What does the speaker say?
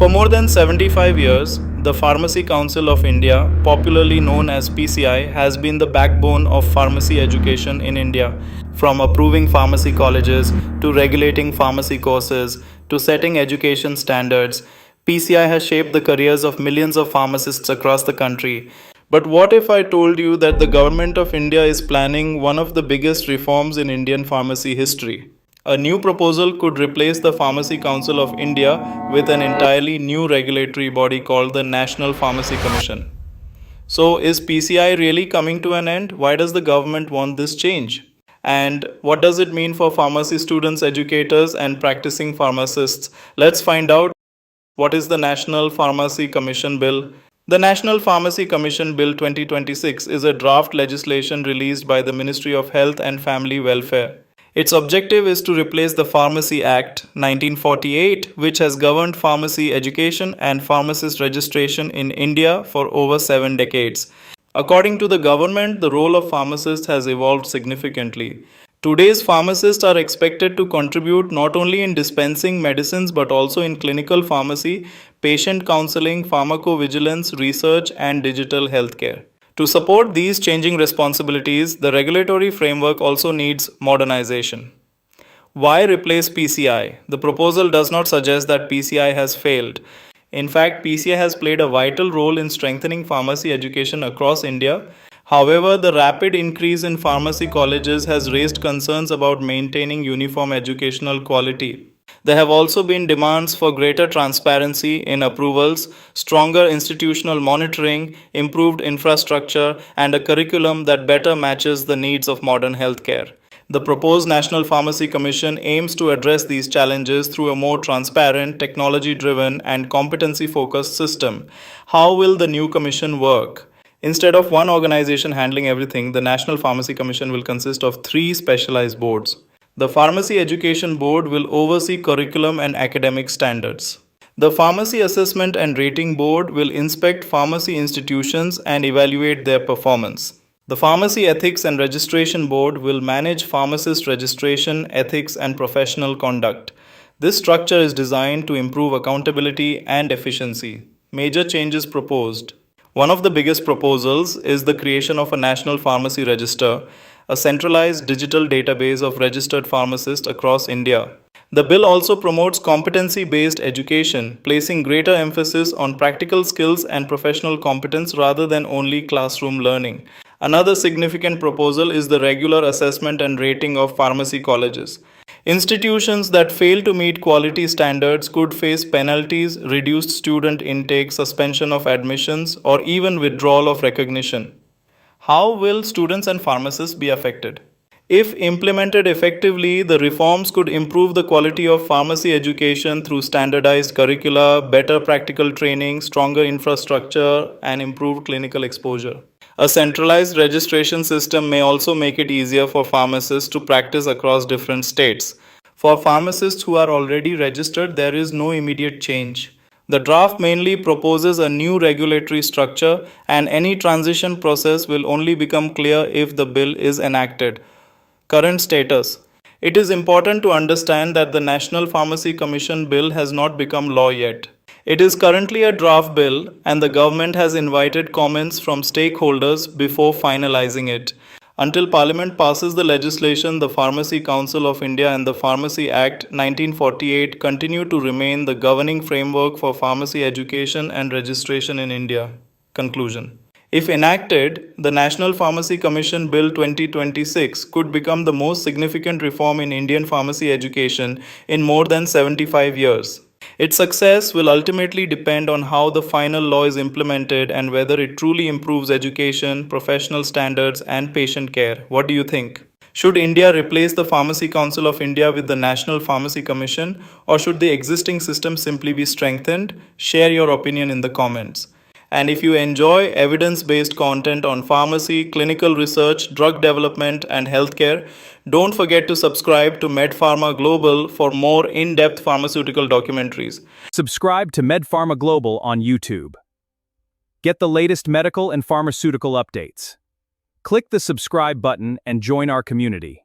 For more than 75 years, the Pharmacy Council of India, popularly known as PCI, has been the backbone of pharmacy education in India. From approving pharmacy colleges to regulating pharmacy courses to setting education standards, PCI has shaped the careers of millions of pharmacists across the country. But what if I told you that the government of India is planning one of the biggest reforms in Indian pharmacy history? A new proposal could replace the Pharmacy Council of India with an entirely new regulatory body called the National Pharmacy Commission. So, is PCI really coming to an end? Why does the government want this change? And what does it mean for pharmacy students, educators, and practicing pharmacists? Let's find out. What is the National Pharmacy Commission Bill? The National Pharmacy Commission Bill 2026 is a draft legislation released by the Ministry of Health and Family Welfare. Its objective is to replace the Pharmacy Act 1948, which has governed pharmacy education and pharmacist registration in India for over 7 decades. According to the government, the role of pharmacists has evolved significantly. Today's pharmacists are expected to contribute not only in dispensing medicines but also in clinical pharmacy, patient counseling, pharmacovigilance, research, and digital healthcare. To support these changing responsibilities, the regulatory framework also needs modernization. Why replace PCI? The proposal does not suggest that PCI has failed. In fact, PCI has played a vital role in strengthening pharmacy education across India. However, the rapid increase in pharmacy colleges has raised concerns about maintaining uniform educational quality. There have also been demands for greater transparency in approvals, stronger institutional monitoring, improved infrastructure, and a curriculum that better matches the needs of modern healthcare. The proposed National Pharmacy Commission aims to address these challenges through a more transparent, technology driven, and competency focused system. How will the new commission work? Instead of one organization handling everything, the National Pharmacy Commission will consist of 3 specialized boards. The Pharmacy Education Board will oversee curriculum and academic standards. The Pharmacy Assessment and Rating Board will inspect pharmacy institutions and evaluate their performance. The Pharmacy Ethics and Registration Board will manage pharmacist registration, ethics, and professional conduct. This structure is designed to improve accountability and efficiency. Major changes proposed. One of the biggest proposals is the creation of a National Pharmacy Register, a centralized digital database of registered pharmacists across India. The bill also promotes competency-based education, placing greater emphasis on practical skills and professional competence rather than only classroom learning. Another significant proposal is the regular assessment and rating of pharmacy colleges. Institutions that fail to meet quality standards could face penalties, reduced student intake, suspension of admissions, or even withdrawal of recognition. How will students and pharmacists be affected? If implemented effectively, the reforms could improve the quality of pharmacy education through standardized curricula, better practical training, stronger infrastructure, and improved clinical exposure. A centralized registration system may also make it easier for pharmacists to practice across different states. For pharmacists who are already registered, there is no immediate change. The draft mainly proposes a new regulatory structure, and any transition process will only become clear if the bill is enacted. Current status. It is important to understand that the National Pharmacy Commission Bill has not become law yet. It is currently a draft bill, and the government has invited comments from stakeholders before finalizing it. Until Parliament passes the legislation, the Pharmacy Council of India and the Pharmacy Act 1948 continue to remain the governing framework for pharmacy education and registration in India. Conclusion. If enacted, the National Pharmacy Commission Bill 2026 could become the most significant reform in Indian pharmacy education in more than 75 years. Its success will ultimately depend on how the final law is implemented and whether it truly improves education, professional standards, and patient care. What do you think? Should India replace the Pharmacy Council of India with the National Pharmacy Commission, or should the existing system simply be strengthened? Share your opinion in the comments. And if you enjoy evidence-based content on pharmacy, clinical research, drug development, and healthcare, don't forget to subscribe to MedPharma Global for more in-depth pharmaceutical documentaries. Subscribe to MedPharma Global on YouTube. Get the latest medical and pharmaceutical updates. Click the subscribe button and join our community.